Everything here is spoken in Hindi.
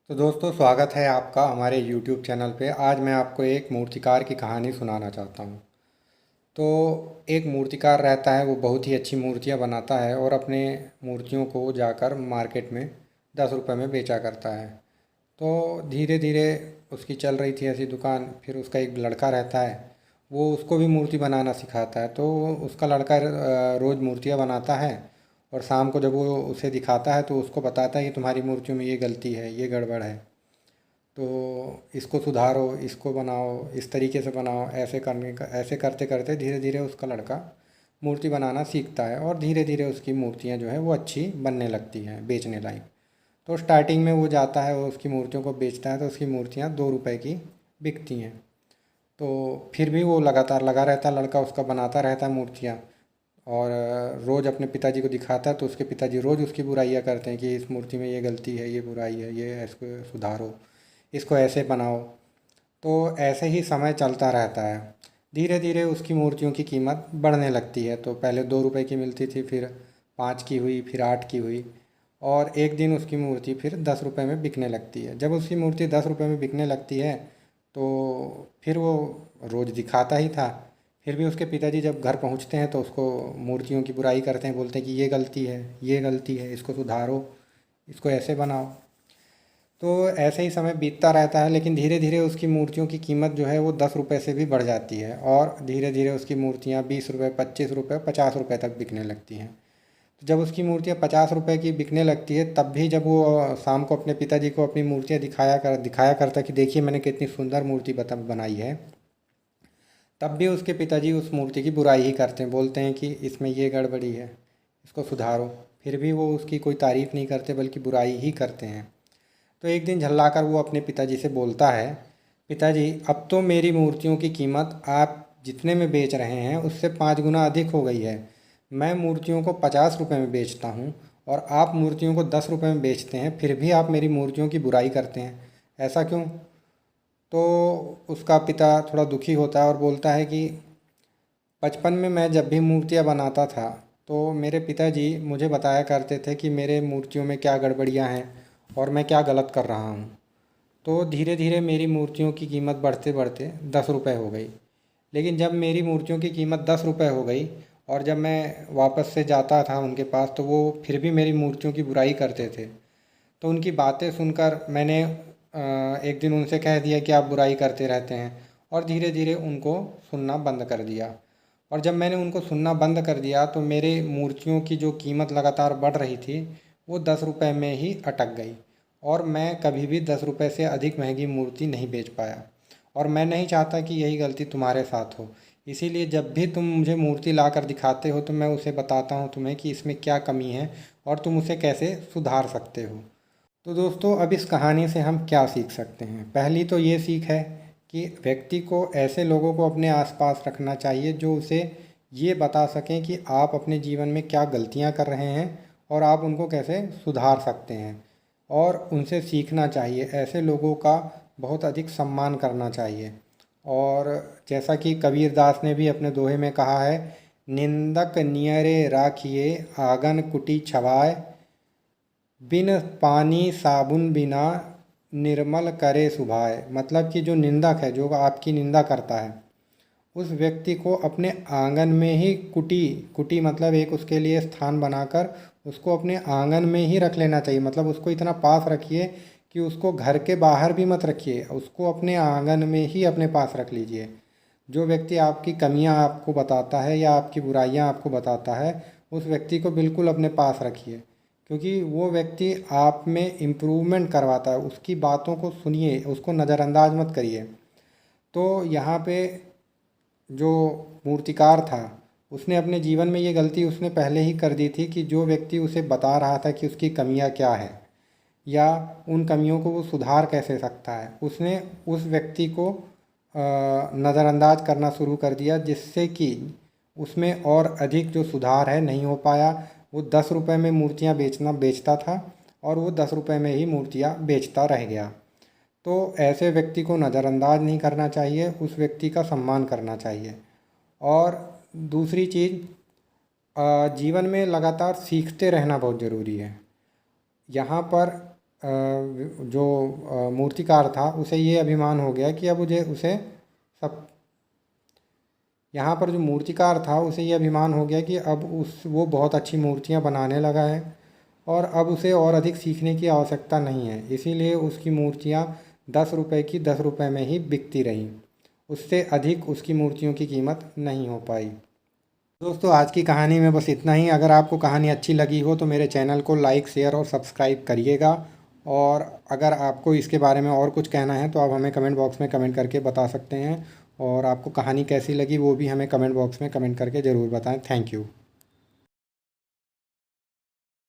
तो दोस्तों, स्वागत है आपका हमारे YouTube चैनल पे। आज मैं आपको एक मूर्तिकार की कहानी सुनाना चाहता हूँ। तो एक मूर्तिकार रहता है, वो बहुत ही अच्छी मूर्तियाँ बनाता है और अपने मूर्तियों को जाकर मार्केट में 10 रुपये में बेचा करता है। तो धीरे धीरे उसकी चल रही थी ऐसी दुकान। फिर उसका एक लड़का रहता है, वो उसको भी मूर्ति बनाना सिखाता है। तो उसका लड़का रोज़ मूर्तियाँ बनाता है और शाम को जब वो उसे दिखाता है तो उसको बताता है कि तुम्हारी मूर्तियों में ये गलती है, ये गड़बड़ है, तो इसको सुधारो, इसको बनाओ, इस तरीके से बनाओ। ऐसे करने का ऐसे करते करते धीरे धीरे उसका लड़का मूर्ति बनाना सीखता है और धीरे धीरे उसकी मूर्तियाँ जो है वो अच्छी बनने लगती हैं, बेचने लायक। तो स्टार्टिंग में वो जाता है और उसकी मूर्तियों को बेचता है, तो उसकी मूर्तियाँ 2 रुपए की बिकती हैं। तो फिर भी वो लगातार लगा रहता है, लड़का उसका बनाता रहता है मूर्तियाँ। और रोज़ अपने पिताजी को दिखाता है तो उसके पिताजी रोज़ उसकी बुराइयाँ करते हैं कि इस मूर्ति में ये गलती है, ये बुराई है, ये इसको सुधारो, इसको ऐसे बनाओ। तो ऐसे ही समय चलता रहता है। धीरे धीरे उसकी मूर्तियों की कीमत बढ़ने लगती है। तो पहले 2 रुपए की मिलती थी, फिर 5 की हुई, फिर 8 की हुई, और एक दिन उसकी मूर्ति फिर 10 रुपए में बिकने लगती है। जब उसकी मूर्ति 10 रुपए में बिकने लगती है तो फिर वो रोज़ दिखाता ही था। फिर भी उसके पिताजी जब घर पहुंचते हैं तो उसको मूर्तियों की बुराई करते हैं, बोलते हैं कि ये गलती है, ये गलती है, इसको सुधारो, इसको ऐसे बनाओ। तो ऐसे ही समय बीतता रहता है, लेकिन धीरे धीरे उसकी मूर्तियों की कीमत जो है वो 10 रुपए से भी बढ़ जाती है और धीरे धीरे उसकी मूर्तियाँ 20 रुपये, 25 रुपये, 50 रुपये तक बिकने लगती हैं। तो जब उसकी मूर्तियाँ 50 रुपये की बिकने लगती है, तब भी जब वो शाम को अपने पिताजी को अपनी मूर्तियाँ दिखाया करता कि देखिए मैंने कितनी सुंदर मूर्ति बनाई है, तब भी उसके पिताजी उस मूर्ति की बुराई ही करते हैं, बोलते हैं कि इसमें ये गड़बड़ी है, इसको सुधारो। फिर भी वो उसकी कोई तारीफ़ नहीं करते बल्कि बुराई ही करते हैं। तो एक दिन झल्लाकर वो अपने पिताजी से बोलता है, पिताजी अब तो मेरी मूर्तियों की कीमत आप जितने में बेच रहे हैं उससे 5 गुना अधिक हो गई है। मैं मूर्तियों को 50 रुपये में बेचता हूँ और आप मूर्तियों को 10 रुपये में बेचते हैं, फिर भी आप मेरी मूर्तियों की बुराई करते हैं, ऐसा क्यों? तो उसका पिता थोड़ा दुखी होता है और बोलता है कि बचपन में मैं जब भी मूर्तियाँ बनाता था तो मेरे पिताजी मुझे बताया करते थे कि मेरे मूर्तियों में क्या गड़बड़ियाँ हैं और मैं क्या गलत कर रहा हूँ। तो धीरे धीरे मेरी मूर्तियों की कीमत बढ़ते बढ़ते 10 रुपये हो गई। लेकिन जब मेरी मूर्तियों की कीमत 10 रुपये हो गई और जब मैं वापस से जाता था उनके पास तो वो फिर भी मेरी मूर्तियों की बुराई करते थे। तो उनकी बातें सुनकर मैंने एक दिन उनसे कह दिया कि आप बुराई करते रहते हैं, और धीरे धीरे उनको सुनना बंद कर दिया। और जब मैंने उनको सुनना बंद कर दिया तो मेरे मूर्तियों की जो कीमत लगातार बढ़ रही थी वो 10 रुपये में ही अटक गई, और मैं कभी भी 10 रुपये से अधिक महंगी मूर्ति नहीं बेच पाया। और मैं नहीं चाहता कि यही गलती तुम्हारे साथ हो। इसीलिए जब भी तुम मुझे मूर्ति ला कर दिखाते हो तो मैं उसे बताता हूँ तुम्हें कि इसमें क्या कमी है और तुम उसे कैसे सुधार सकते हो। तो दोस्तों, अब इस कहानी से हम क्या सीख सकते हैं? पहली तो ये सीख है कि व्यक्ति को ऐसे लोगों को अपने आसपास रखना चाहिए जो उसे ये बता सकें कि आप अपने जीवन में क्या गलतियां कर रहे हैं और आप उनको कैसे सुधार सकते हैं, और उनसे सीखना चाहिए। ऐसे लोगों का बहुत अधिक सम्मान करना चाहिए। और जैसा कि कबीरदास ने भी अपने दोहे में कहा है, निंदक नियरे राखिए आंगन कुटी छवाए, बिन पानी साबुन बिना निर्मल करे सुभाए। मतलब कि जो निंदक है, जो आपकी निंदा करता है, उस व्यक्ति को अपने आंगन में ही कुटी, कुटी मतलब एक उसके लिए स्थान बनाकर उसको अपने आंगन में ही रख लेना चाहिए। मतलब उसको इतना पास रखिए कि उसको घर के बाहर भी मत रखिए, उसको अपने आंगन में ही अपने पास रख लीजिए। जो व्यक्ति आपकी कमियां आपको बताता है या आपकी बुराइयां आपको बताता है, उस व्यक्ति को बिल्कुल अपने पास रखिए, क्योंकि वो व्यक्ति आप में इम्प्रूवमेंट करवाता है। उसकी बातों को सुनिए, उसको नज़रअंदाज मत करिए। तो यहाँ पे जो मूर्तिकार था, उसने अपने जीवन में ये गलती उसने पहले ही कर दी थी कि जो व्यक्ति उसे बता रहा था कि उसकी कमियां क्या है या उन कमियों को वो सुधार कैसे सकता है, उसने उस व्यक्ति को नज़रअंदाज करना शुरू कर दिया, जिससे कि उसमें और अधिक जो सुधार है नहीं हो पाया। वो 10 रुपये में मूर्तियाँ बेचता था और वो 10 रुपये में ही मूर्तियाँ बेचता रह गया। तो ऐसे व्यक्ति को नज़रअंदाज नहीं करना चाहिए, उस व्यक्ति का सम्मान करना चाहिए। और दूसरी चीज़, जीवन में लगातार सीखते रहना बहुत ज़रूरी है। यहाँ पर जो मूर्तिकार था उसे ये अभिमान हो गया कि अब मुझे उसे सब यहाँ पर जो मूर्तिकार था उसे ये अभिमान हो गया कि अब वो बहुत अच्छी मूर्तियाँ बनाने लगा है और अब उसे और अधिक सीखने की आवश्यकता नहीं है। इसीलिए उसकी मूर्तियाँ 10 रुपए की 10 रुपए में ही बिकती रहीं। उससे अधिक उसकी मूर्तियों की कीमत नहीं हो पाई। दोस्तों, आज की कहानी में बस इतना ही। अगर आपको कहानी अच्छी लगी हो तो मेरे चैनल को लाइक, शेयर और सब्सक्राइब करिएगा। और अगर आपको इसके बारे में और कुछ कहना है तो आप हमें कमेंट बॉक्स में कमेंट करके बता सकते हैं। और आपको कहानी कैसी लगी वो भी हमें कमेंट बॉक्स में कमेंट करके ज़रूर बताएं। Thank you.